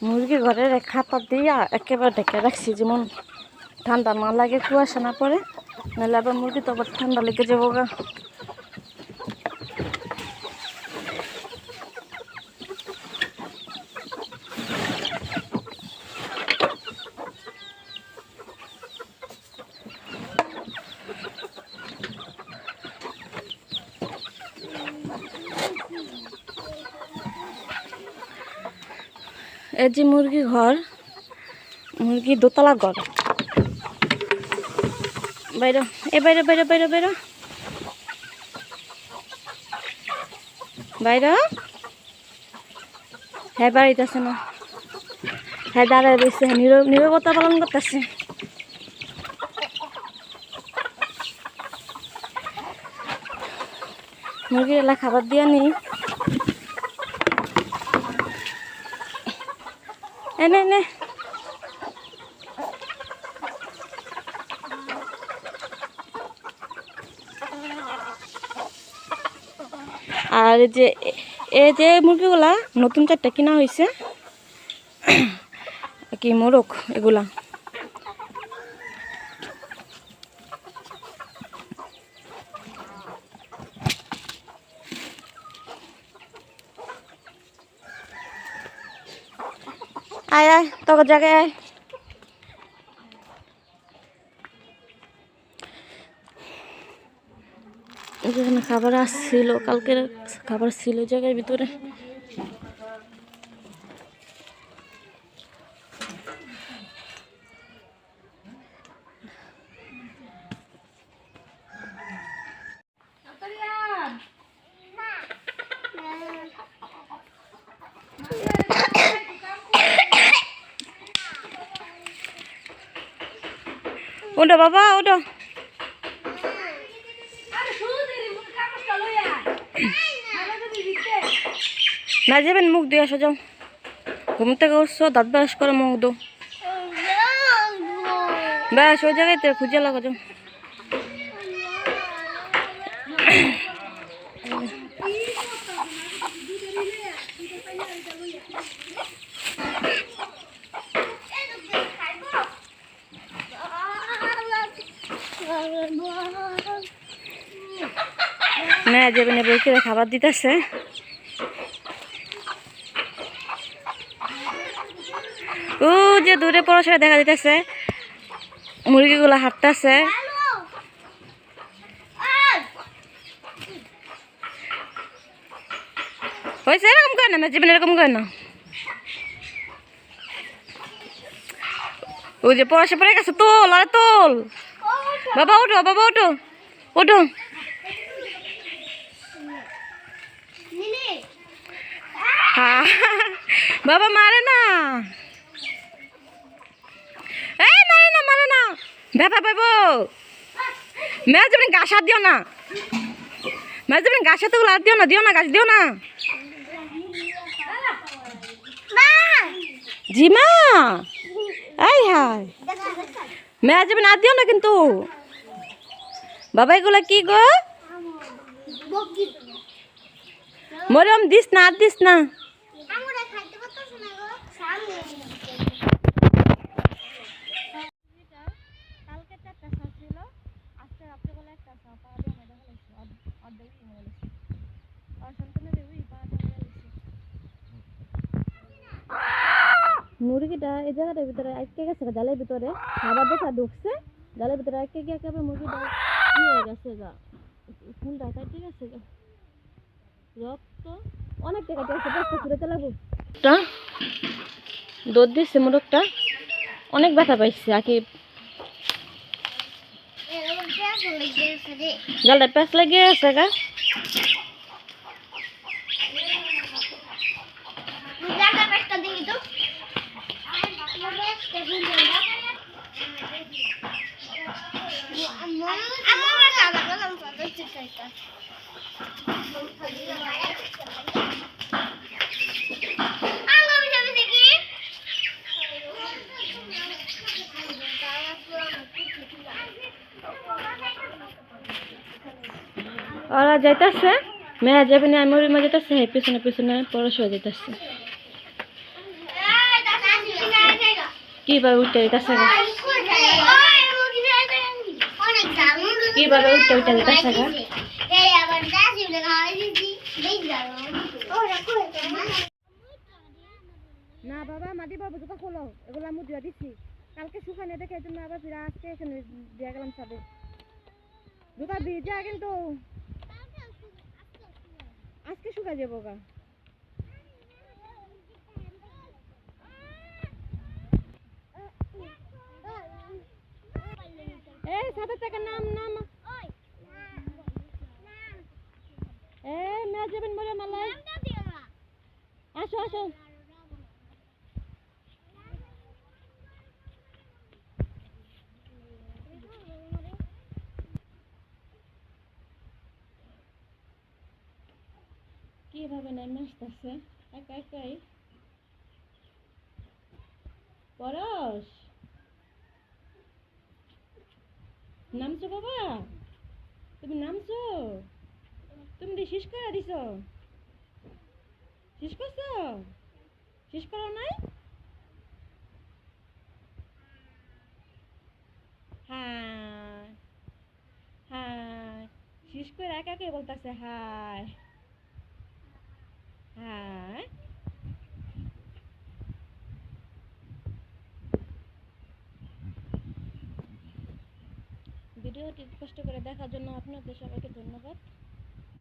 মুরগি ঘরের খাতা দিয়া একেবারে ঢেকে রাখছি, যেমন ঠান্ডা না লাগে, কুয়াশা না পড়ে, নাহলে আবার মুরগি তো আবার ঠান্ডা লেগে যাবো গা। এই যে মুরগি ঘর, মুরগি দোতলা ঘর। বাইরে এ বাইরে বাইরে বাইরে বাইরে বাইরে। হ্যাঁ বাড়িতেছে না, হ্যাঁ দাঁড়ায় রয়েছে, নীরবতা পালন করতেছে। মুরগির এলা খাবার দিয়া নি, এনে এনে আর এই যে মুরগিগুলা নতুন 4টা কিনা হয়েছে, কি মোরগ এগুলা। আয় আয় তোর জায়গায় আয়। যেখানে খাবার আসছিল, কালকের খাবার ছিল জায়গার ভিতরে। ওটা বাবা ওটা না যাবেন, মুখ দিয়ে আসো, যাও ঘুম থেকে উঠছো, দাঁত ব্রাশ করে মুখ দো, ব্যাস ওই জায়গাতে খুঁজে লাগো, যাও। না যাবেন, বই করে খাবার দিতেছে। ও যে দূরে পড়াশোনা দেখা দিতেছে, মুরগিগুলা হাঁটতেছে। হয়েছে, এরকম করে না, না যাবেন, এরকম করে না। ওই যে পড়াশোনা পড়ে গেছে, তোল আরে তোল বাবা, ওঠো বাবা, ওঠো ওঠো। বাবা মারে না, এই মারে না, মারে না, ব্যথা পাইব। মেয়ে যাবেন গাছ হাত দিও না, মেয়ে যাবেন গাছ হাতে হাত দিও না, দিও না, গাছ দিও না। জি মা, এই হাই মেয়ে যাবেন হাত দিও না কিন্তু। বাবা এগুলা কি গো, মরম দিস না, হাত দিস না। মুরগিটা এই জায়গাটার ভিতরে আটকে গেছে, জালের ভিতরে খাবার দেখা ঢুকছে, জালের ভিতরে আটকে গিয়ে একেবারে মুরগিটা কি হয়ে গেছে গা, ফুলটা কাটে গেছে গা, রক্ত অনেক টাকা গেছে, ব্যস্ত ফিরতে লাগবো। দুধ দিচ্ছে মোরগটা, অনেক ব্যথা পাইছে। আকি জালটা প্যাঁচ লেগে গেছে গা। ওরা যাইতেছে মেয়া যাবে না আমি ওর মা যেতেছে পিছনে পিছনে পড়াশোনা যেতেছে কিভাবে উঠতে যেতেছে কিভাবে উঠতে উঠতে যেতেছে না বাবা মাটি বাবু জুতা খোলো এগুলো আমি দিয়ে দিচ্ছি কালকে শুকানে দেখে তুমি আবার ফিরে আজকে এখানে দিয়ে গেলাম সাথে জুতা ভিজা কিন্তু আজকে শুকা যাবো গা এই সাথে থেকে নাম নাম এই মেয়ে যাবেন বলে মালাই আসো আসো কিভাবে নেমে আসতেছে একা একাই পরশ নামছো বাবা তুমি নামছো তুমি শেষ করে দিছো শেষ করছো শেষ করো নাই হাই হাই শেষ করে একা একাই বলতেছে হাই হাই ভিডিওটি কষ্ট করে দেখার জন্য আপনাদের সবাইকে ধন্যবাদ।